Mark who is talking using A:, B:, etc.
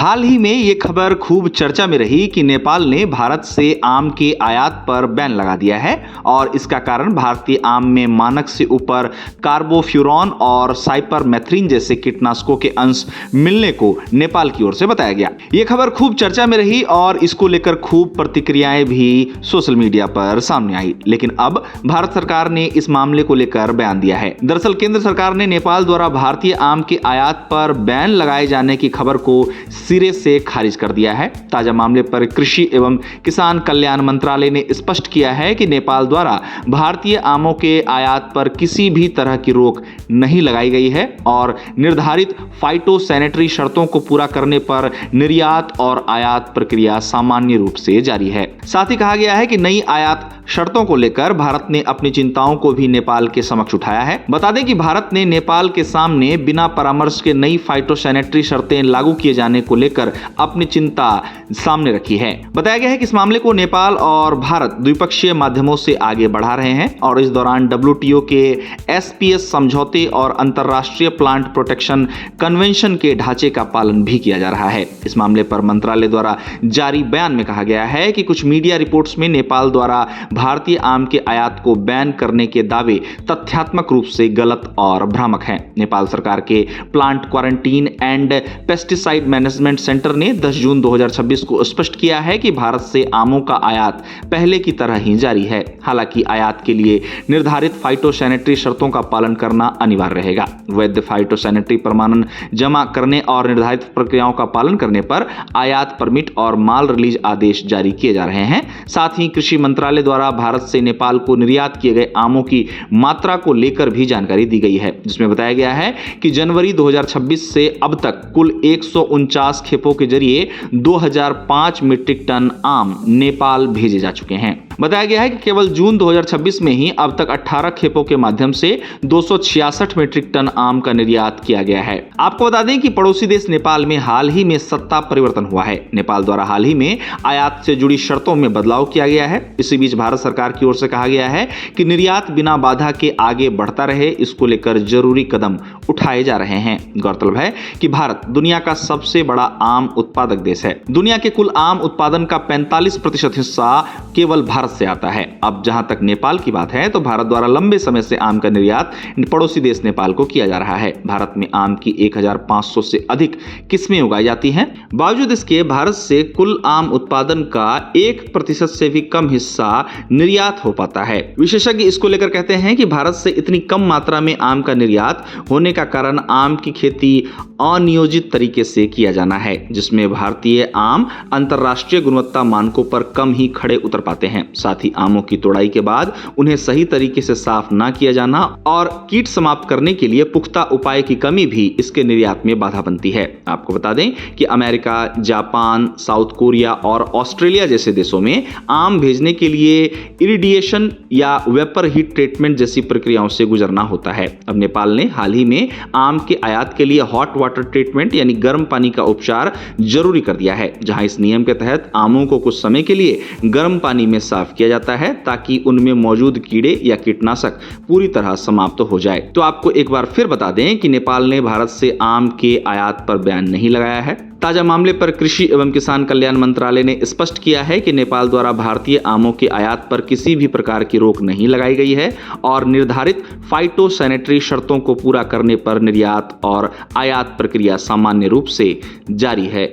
A: हाल ही में ये खबर खूब चर्चा में रही कि नेपाल ने भारत से आम के आयात पर बैन लगा दिया है और इसका कारण भारतीय आम में मानक से ऊपर कार्बोफ्यूरॉन और साइपरमेथ्रिन जैसे कीटनाशकों के अंश मिलने को नेपाल की ओर से बताया गया। ये खबर खूब चर्चा में रही और इसको लेकर खूब प्रतिक्रियाएं भी सोशल मीडिया पर सामने आई, लेकिन अब भारत सरकार ने इस मामले को लेकर बयान दिया है। दरअसल केंद्र सरकार ने नेपाल द्वारा भारतीय आम के आयात पर बैन लगाए जाने की खबर को सिरे से खारिज कर दिया है। ताजा मामले पर कृषि एवं किसान कल्याण मंत्रालय ने स्पष्ट किया है कि नेपाल द्वारा भारतीय आमों के आयात पर किसी भी तरह की रोक नहीं लगाई गई है और निर्धारित फाइटोसैनिटरी शर्तों को पूरा करने पर निर्यात और आयात प्रक्रिया सामान्य रूप से जारी है। साथ ही कहा गया है कि नई आयात शर्तों को लेकर भारत ने अपनी चिंताओं को भी नेपाल के समक्ष उठाया है। बता दें कि भारत ने नेपाल के सामने बिना परामर्श के नई फाइटोसैनिटरी शर्तें लागू किए जाने को लेकर अपनी चिंता सामने रखी है। बताया गया है कि इस मामले को नेपाल और भारत द्विपक्षीय माध्यमों से आगे बढ़ा रहे हैं और इस दौरान WTO के SPS समझौते और अंतर्राष्ट्रीय प्लांट प्रोटेक्शन कन्वेंशन के ढांचे का पालन भी किया जा रहा है। इस मामले पर मंत्रालय द्वारा जारी बयान में कहा गया है कि कुछ मीडिया रिपोर्ट्स में नेपाल द्वारा भारतीय आम के आयात को बैन करने के दावे तथ्यात्मक रूप से गलत और भ्रामक हैं। नेपाल सरकार के plant quarantine and pesticide management centre ने 10 जून 2026 को स्पष्ट किया है कि भारत से आमों का आयात पहले की तरह ही जारी है। हालांकि आयात के लिए निर्धारित फाइटोसैनिटरी शर्तों का पालन करना अनिवार्य रहेगा। वैध फाइटोसैनिटरी प्रमाणन जमा करने और निर्धारित प्रक्रियाओं का पालन करने पर आयात परमिट और माल रिलीज आदेश जारी किए जा रहे हैं। साथ ही कृषि मंत्रालय द्वारा भारत से नेपाल को निर्यात किए गए आमों की मात्रा को लेकर भी जानकारी दी गई है, जिसमें बताया गया है कि जनवरी 2026 से अब तक कुल 149 खेपों के जरिए 2005 मीट्रिक टन आम नेपाल भेजे जा चुके हैं। बताया गया है कि केवल जून 2026 में ही अब तक 18 खेपों के माध्यम से 266 मीट्रिक टन आम का निर्यात किया गया है। आपको बता दें कि पड़ोसी देश नेपाल में हाल ही में सत्ता परिवर्तन हुआ है। नेपाल द्वारा हाल ही में आयात से जुड़ी शर्तों में बदलाव किया गया है। इसी बीच भारत सरकार की ओर से कहा गया है कि निर्यात बिना बाधा के आगे बढ़ता रहे, इसको लेकर जरूरी कदम उठाए जा रहे हैं। गौरतलब है कि भारत दुनिया का सबसे बड़ा आम उत्पादक देश है। दुनिया के कुल आम उत्पादन का 45% हिस्सा केवल भारत से आता है। अब जहां तक नेपाल की बात है तो भारत द्वारा लंबे समय से आम का निर्यात पड़ोसी देश नेपाल को किया जा रहा है। भारत में आम की 1500 से अधिक किस्में उगाई जाती हैं। बावजूद इसके भारत से कुल आम उत्पादन का 1% से भी कम हिस्सा निर्यात हो पाता है। विशेषज्ञ इसको लेकर कहते हैं कि भारत से इतनी कम मात्रा में आम का निर्यात होने का कारण आम की खेती अनियोजित तरीके से किया जाना है, जिसमें भारतीय आम अंतर्राष्ट्रीय गुणवत्ता मानकों पर कम ही खड़े उतर पाते हैं। साथ ही आमों की तोड़ाई के बाद उन्हें सही तरीके से साफ ना किया जाना और कीट समाप्त करने के लिए पुख्ता उपाय की कमी भी इसके निर्यात में बाधा बनती है। आपको बता दें कि अमेरिका, जापान, साउथ कोरिया और ऑस्ट्रेलिया जैसे देशों में आम भेजने के लिए इरिडिएशन या वेपर हीट ट्रीटमेंट जैसी प्रक्रियाओं से गुजरना होता है। अब नेपाल ने हाल ही में आम के आयात के लिए हॉट वाटर ट्रीटमेंट यानी गर्म पानी का उपचार जरूरी कर दिया है, जहां इस नियम के तहत आमों को कुछ समय के लिए गर्म पानी में साफ किया जाता है ताकि उनमें मौजूद कीड़े या कीटनाशक पूरी तरह समाप्त हो जाए। तो आपको एक बार फिर बता दें कि नेपाल ने भारत से आम के आयात पर बैन नहीं लगाया है। ताजा मामले पर कृषि एवं किसान कल्याण मंत्रालय ने स्पष्ट किया है कि नेपाल द्वारा भारतीय आमों के आयात पर किसी भी प्रकार की रोक नहीं लगाई गई है और निर्धारित फाइटोसैनिटरी शर्तों को पूरा करने पर निर्यात और आयात प्रक्रिया सामान्य रूप से जारी है।